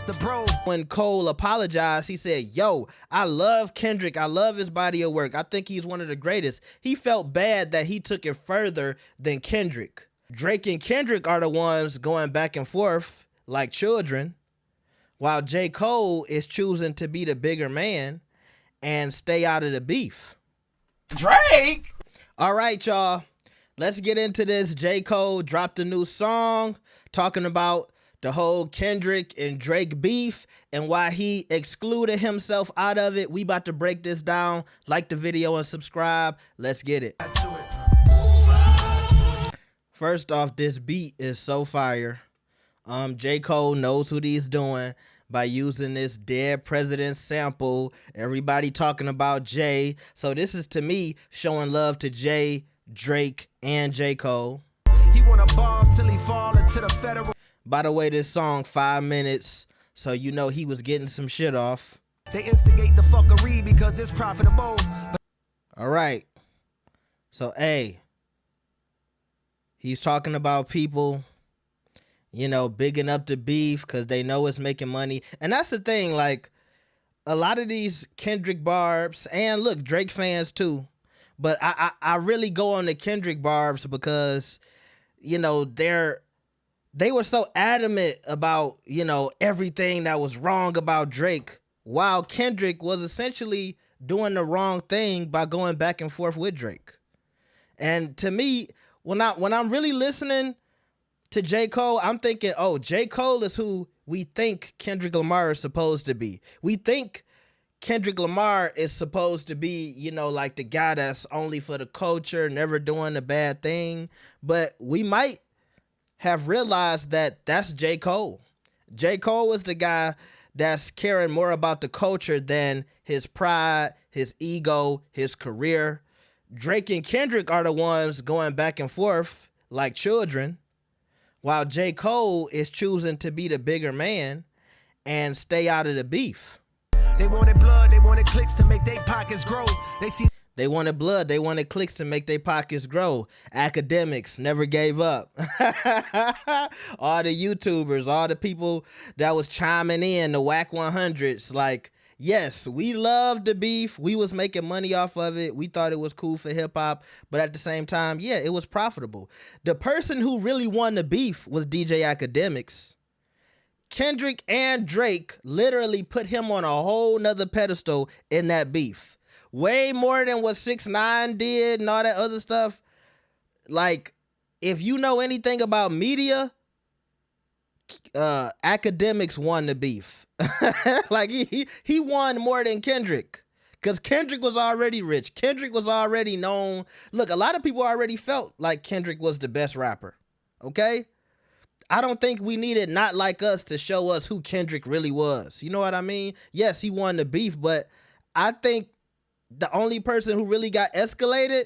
lost a bro. When Cole apologized, he said, yo, I love Kendrick. I love his body of work. I think he's one of the greatest. He felt bad that he took it further than Kendrick. Drake and Kendrick are the ones going back and forth like children, while J. Cole is choosing to be the bigger man and stay out of the beef. Drake! All right, y'all. Let's get into this. J. Cole dropped a new song talking about the whole Kendrick and Drake beef and why he excluded himself out of it. We about to break this down. Like the video and subscribe. Let's get it. First off, this beat is so fire. J. Cole knows what he's doing by using this Dead President sample. Everybody talking about Jay. So this is, to me, showing love to Jay, Drake, and J. Cole. He wanna ball till he fall into the federal. By the way, this song 5 minutes, so you know he was getting some shit off. They instigate the fuckery because it's profitable. All right. So, hey, he's talking about people, you know, bigging up the beef because they know it's making money. And that's the thing, like, a lot of these Kendrick barbs, and look, Drake fans too, but I really go on the Kendrick barbs because, you know, they were so adamant about, you know, everything that was wrong about Drake, while Kendrick was essentially doing the wrong thing by going back and forth with Drake. And to me, when I'm really listening to J. Cole, I'm thinking, oh, J. Cole is who we think Kendrick Lamar is supposed to be. We think Kendrick Lamar is supposed to be, you know, like the guy that's only for the culture, never doing a bad thing. But we might have realized that that's J. Cole. J. Cole is the guy that's caring more about the culture than his pride, his ego, his career. Drake and Kendrick are the ones going back and forth like children, while J. Cole is choosing to be the bigger man and stay out of the beef. They wanted blood, they wanted clicks to make their pockets grow. They wanted blood, they wanted clicks to make their pockets grow. Academics never gave up. All the YouTubers, all the people that was chiming in, the whack 100s, like, yes, we loved the beef. We was making money off of it. We thought it was cool for hip hop, but at the same time, yeah, it was profitable. The person who really won the beef was DJ Academics. Kendrick and Drake literally put him on a whole nother pedestal in that beef. Way more than what 6ix9ine did and all that other stuff. Like, if you know anything about media, Academics won the beef. Like, he won more than Kendrick. Because Kendrick was already rich. Kendrick was already known. Look, a lot of people already felt like Kendrick was the best rapper. Okay? I don't think we needed Not Like Us to show us who Kendrick really was. You know what I mean? Yes, he won the beef, but I think the only person who really got escalated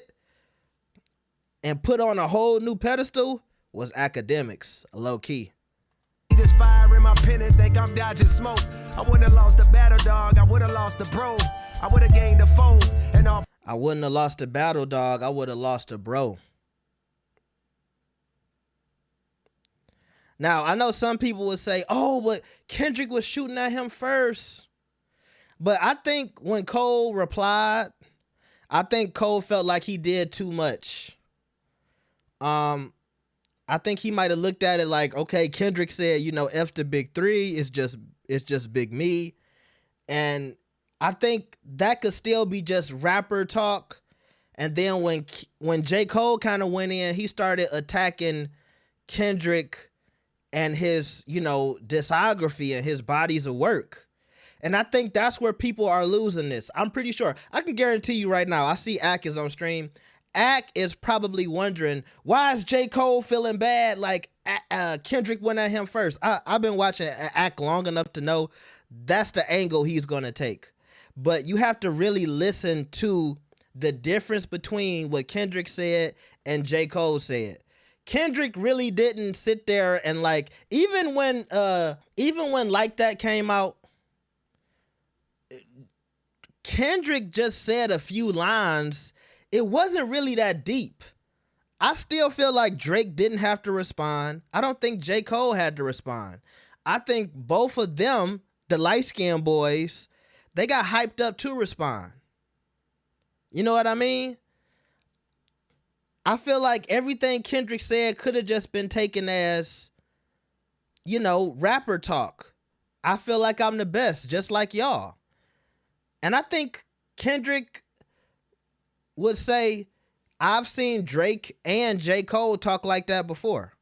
and put on a whole new pedestal was Academics, low key. This fire in my pen and think I'm dodging smoke. I wouldn't have lost the battle, dog. I would have lost the bro. I would have gained the phone and all. I wouldn't have lost the battle, dog. I would have lost the bro. Now, I know some people would say, oh, but Kendrick was shooting at him first. But I think when Cole replied, I think Cole felt like he did too much. I think he might have looked at it like, okay, Kendrick said, you know, F the big three, it's just big me. And I think that could still be just rapper talk. And then when J. Cole kind of went in, he started attacking Kendrick and his, you know, discography and his bodies of work. And I think that's where people are losing this. I'm pretty sure. I can guarantee you right now, I see Ak is on stream. Ak is probably wondering, why is J. Cole feeling bad like Kendrick went at him first? I've been watching Ak long enough to know that's the angle he's going to take. But you have to really listen to the difference between what Kendrick said and J. Cole said. Kendrick really didn't sit there and like, even when Like That came out, Kendrick just said a few lines. It wasn't really that deep. I still feel like Drake didn't have to respond. I don't think J. Cole had to respond. I think both of them, the light-skinned boys, they got hyped up to respond. You know what I mean? I feel like everything Kendrick said could have just been taken as, rapper talk. I feel like I'm the best, just like y'all. And I think Kendrick would say, I've seen Drake and J. Cole talk like that before.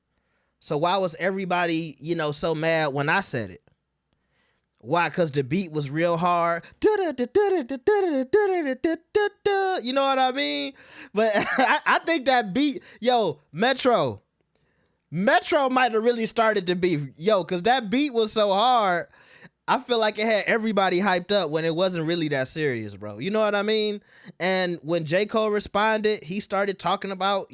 So why was everybody, so mad when I said it? Why? Because the beat was real hard. You know what I mean? But I think that beat, Metro might have really started the beef. Because that beat was so hard. I feel like it had everybody hyped up when it wasn't really that serious, bro. You know what I mean? And when J. Cole responded, he started talking about,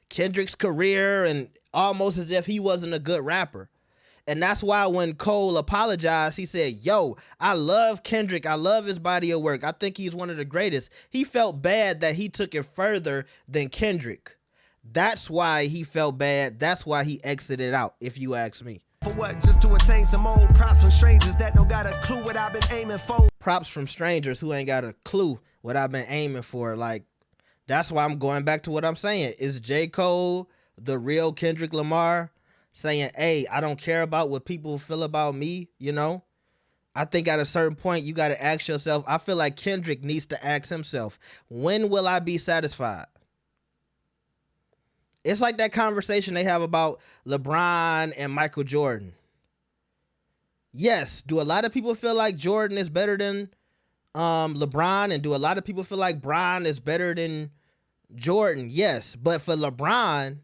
Kendrick's career and almost as if he wasn't a good rapper. And that's why when Cole apologized, he said, I love Kendrick. I love his body of work. I think he's one of the greatest. He felt bad that he took it further than Kendrick. That's why he felt bad. That's why he exited out, if you ask me. For what? Just to attain some old props from strangers that don't got a clue what I've been aiming for. Props from strangers who ain't got a clue what I've been aiming for. Like, that's why I'm going back to what I'm saying. Is J. Cole the real Kendrick Lamar saying, hey, I don't care about what people feel about me, I think at a certain point you got to ask yourself, I feel like Kendrick needs to ask himself, when will I be satisfied? It's like that conversation they have about LeBron and Michael Jordan. Yes, do a lot of people feel like Jordan is better than LeBron? And do a lot of people feel like Bron is better than Jordan? Yes, but for LeBron,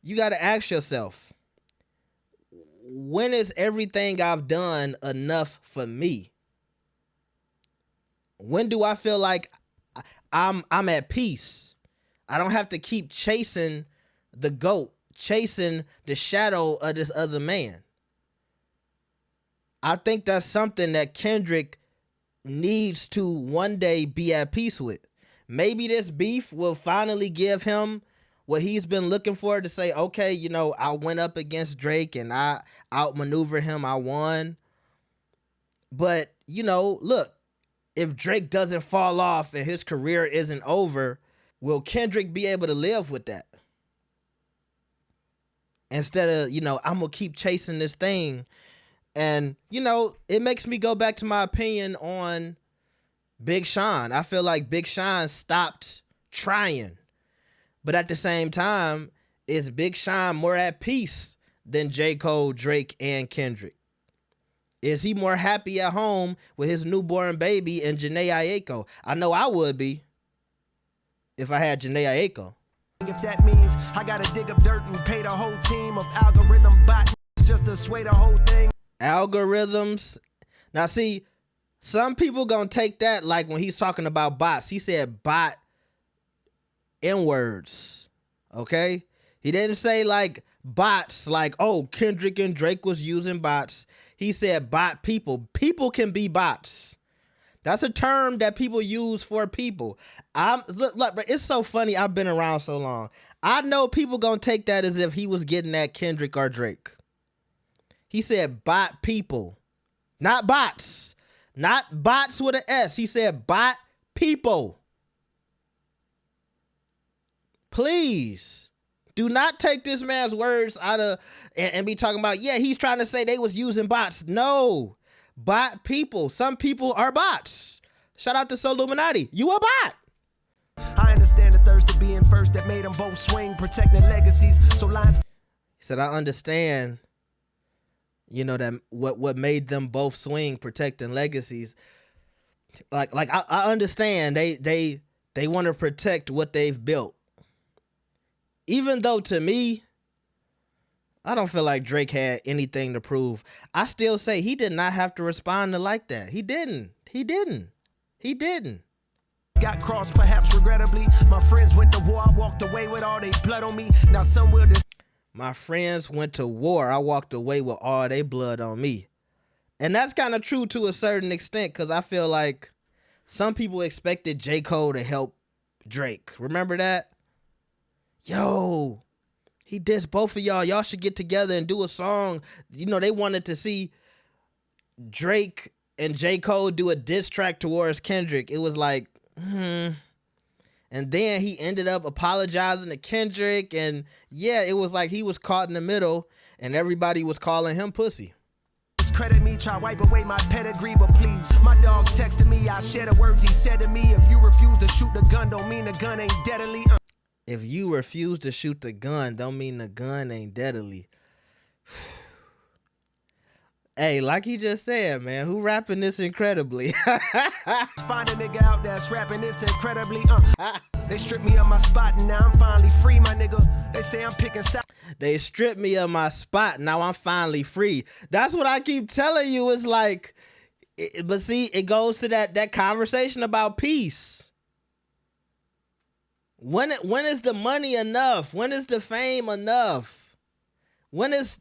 you got to ask yourself, when is everything I've done enough for me? When do I feel like I'm at peace? I don't have to keep chasing the GOAT, chasing the shadow of this other man. I think that's something that Kendrick needs to one day be at peace with. Maybe this beef will finally give him what he's been looking for, to say, okay, I went up against Drake and I outmaneuvered him. I won. But, look, if Drake doesn't fall off and his career isn't over, will Kendrick be able to live with that? Instead of, I'm going to keep chasing this thing. And, it makes me go back to my opinion on Big Sean. I feel like Big Sean stopped trying. But at the same time, is Big Sean more at peace than J. Cole, Drake, and Kendrick? Is he more happy at home with his newborn baby and Janae Aiko? I know I would be if I had Janae Aiko. If that means I gotta dig up dirt and pay the whole team of algorithm bots just to sway the whole thing. Algorithms. Now see, some people gonna take that like when he's talking about bots. He said bot N-words. Okay? He didn't say like bots, like, oh, Kendrick and Drake was using bots. He said bot people. People can be bots. That's a term that people use for people. Look, but it's so funny. I've been around so long. I know people gonna take that as if he was getting at Kendrick or Drake. He said bot people, not bots, not bots with an S. He said bot people. Please do not take this man's words out of and be talking about, yeah, he's trying to say they was using bots. No, bot people. Some people are bots. Shout out to Soluminati. You a bot. I understand the thirst of being first that made them both swing, protecting legacies. So lines. He said, I understand, that what made them both swing, protecting legacies. Like I understand they want to protect what they've built. Even though to me, I don't feel like Drake had anything to prove. I still say he did not have to respond to like that. He didn't. Got crossed, perhaps regrettably. My friends went to war. I walked away with all they blood on me. Now some will. My friends went to war. I walked away with all they blood on me. And that's kind of true to a certain extent, because I feel like some people expected J. Cole to help Drake. Remember that? Yo, He dissed both of y'all. Y'all should get together and do a song. You know, they wanted to see Drake and J. Cole do a diss track towards Kendrick. It was like, And then he ended up apologizing to Kendrick. And yeah, it was like he was caught in the middle and everybody was calling him pussy. Credit me, try wipe away my pedigree, but please. My dog texted me, I share the words he said to me. If you refuse to shoot the gun, don't mean the gun ain't deadly. If you refuse to shoot the gun, don't mean the gun ain't deadly. Hey, like he just said, man, who rapping this incredibly? Find a nigga out that's rapping this incredibly. They stripped me of my spot and now I'm finally free, my nigga. They say I'm picking sides. They stripped me of my spot. Now I'm finally free. That's what I keep telling you. It's like, but see, it goes to that conversation about peace. When is the money enough? When is the fame enough? When it's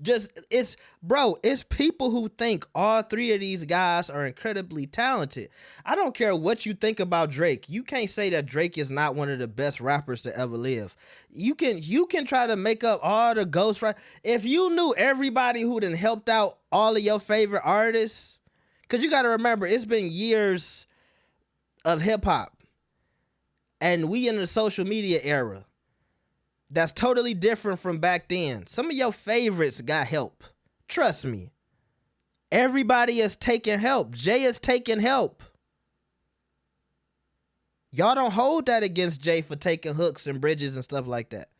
people who think all three of these guys are incredibly talented. I don't care what you think about Drake. You can't say that Drake is not one of the best rappers to ever live. You can try to make up all the ghost right. If you knew everybody who done helped out all of your favorite artists, because you got to remember, it's been years of hip hop, and we in the social media era. That's totally different from back then. Some of your favorites got help. Trust me. Everybody is taking help. Jay is taking help. Y'all don't hold that against Jay for taking hooks and bridges and stuff like that.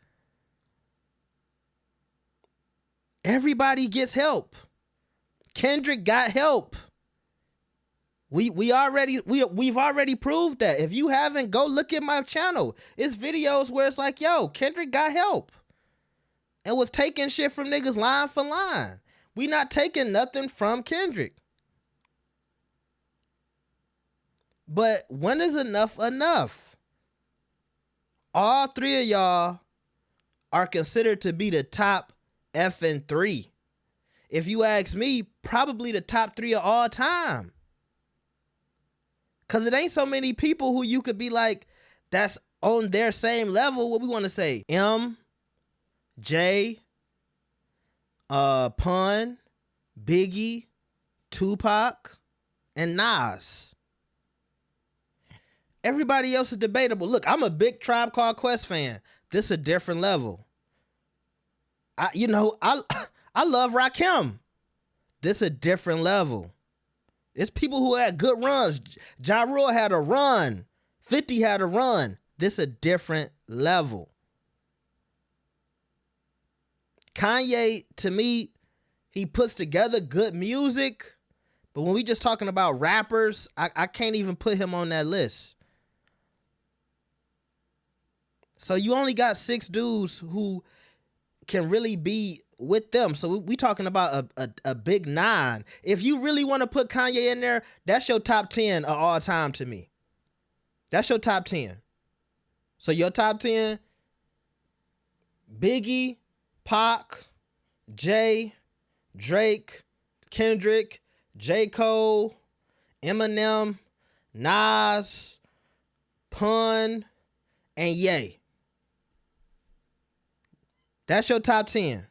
Everybody gets help. Kendrick got help. We've already proved that. If you haven't, go look at my channel. It's videos where it's like, yo, Kendrick got help and was taking shit from niggas line for line. We not taking nothing from Kendrick. But when is enough enough? All three of y'all are considered to be the top effing three. If you ask me, probably the top three of all time. Because it ain't so many people who you could be like, that's on their same level. What we want to say? M, J, Pun, Biggie, Tupac, and Nas. Everybody else is debatable. Look, I'm a big Tribe Called Quest fan. This is a different level. I love Rakim. This is a different level. It's people who had good runs. Ja Rule had a run. 50 had a run. This is a different level. Kanye, to me, he puts together good music. But when we just talking about rappers, I can't even put him on that list. So you only got 6 dudes who can really be with them. So we talking about a big 9. If you really want to put Kanye in there, that's your top 10 of all time to me. That's your top 10. So your top 10, Biggie, Pac, Jay, Drake, Kendrick, J. Cole, Eminem, Nas, Pun, and Ye. That's your top 10.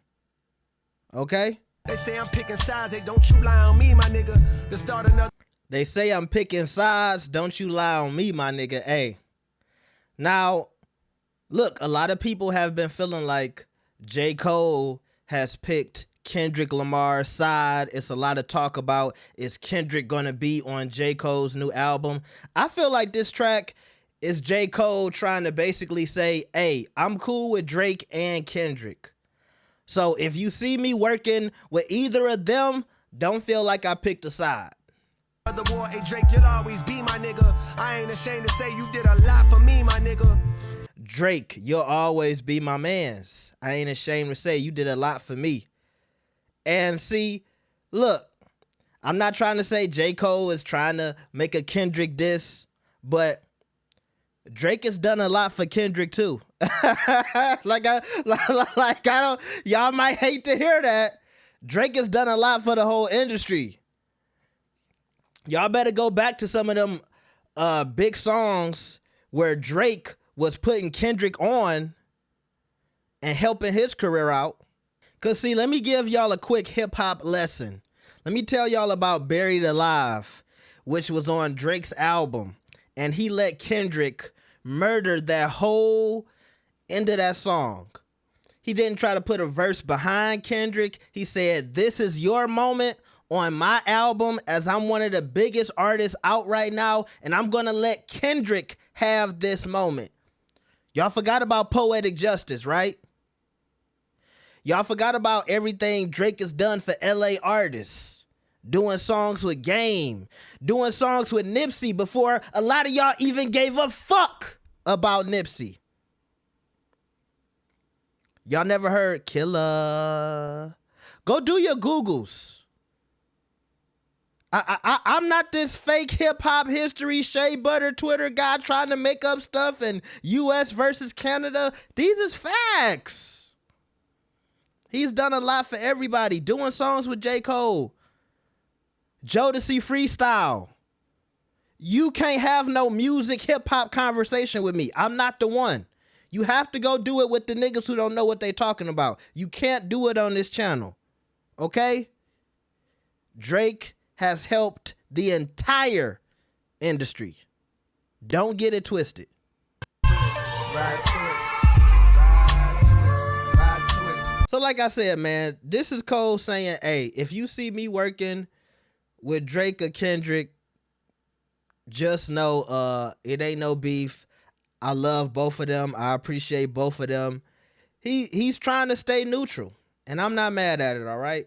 Okay? They say I'm picking sides, they don't you lie on me, my nigga. To start another. They say I'm picking sides, don't you lie on me, my nigga. Hey. Now, look, a lot of people have been feeling like J. Cole has picked Kendrick Lamar's side. It's a lot of talk about, is Kendrick gonna be on J. Cole's new album? I feel like this track is J. Cole trying to basically say, hey, I'm cool with Drake and Kendrick. So if you see me working with either of them, don't feel like I picked a side. The war, hey Drake, you'll always be my nigga. I ain't ashamed to say you did a lot for me, my nigga. Drake, you'll always be my mans. I ain't ashamed to say you did a lot for me. And see, look, I'm not trying to say J. Cole is trying to make a Kendrick diss, but Drake has done a lot for Kendrick too. like I don't, y'all might hate to hear that. Drake has done a lot for the whole industry. Y'all better go back to some of them big songs where Drake was putting Kendrick on and helping his career out. Cause see, let me give y'all a quick hip hop lesson. Let me tell y'all about Buried Alive, which was on Drake's album. And he let Kendrick murder that whole end of that song. He didn't try to put a verse behind Kendrick. He said, this is your moment on my album as I'm one of the biggest artists out right now, and I'm gonna let Kendrick have this moment. Y'all forgot about Poetic Justice, right? Y'all forgot about everything Drake has done for LA artists. Doing songs with Game. Doing songs with Nipsey before a lot of y'all even gave a fuck about Nipsey. Y'all never heard Killer. Go do your Googles. I'm not this fake hip-hop history shea butter Twitter guy trying to make up stuff and US versus Canada. These is facts. He's done a lot for everybody. Doing songs with J. Cole. Jodeci Freestyle. You can't have no music hip-hop conversation with me. I'm not the one. You have to go do it with the niggas who don't know what they talking about. You can't do it on this channel. Okay? Drake has helped the entire industry. Don't get it twisted. So like I said, man, this is Cole saying, hey, if you see me working with Drake or Kendrick, just know it ain't no beef. I love both of them. I appreciate both of them. He's trying to stay neutral, and I'm not mad at it, all right?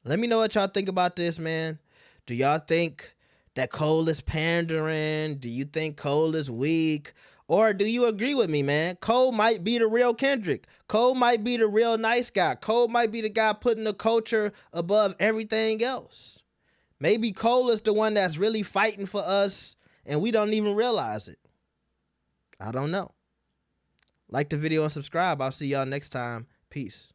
Let me know what y'all think about this, man. Do y'all think that Cole is pandering? Do you think Cole is weak? Or do you agree with me, man? Cole might be the real Kendrick. Cole might be the real nice guy. Cole might be the guy putting the culture above everything else. Maybe Cole is the one that's really fighting for us, and we don't even realize it. I don't know. Like the video and subscribe. I'll see y'all next time. Peace.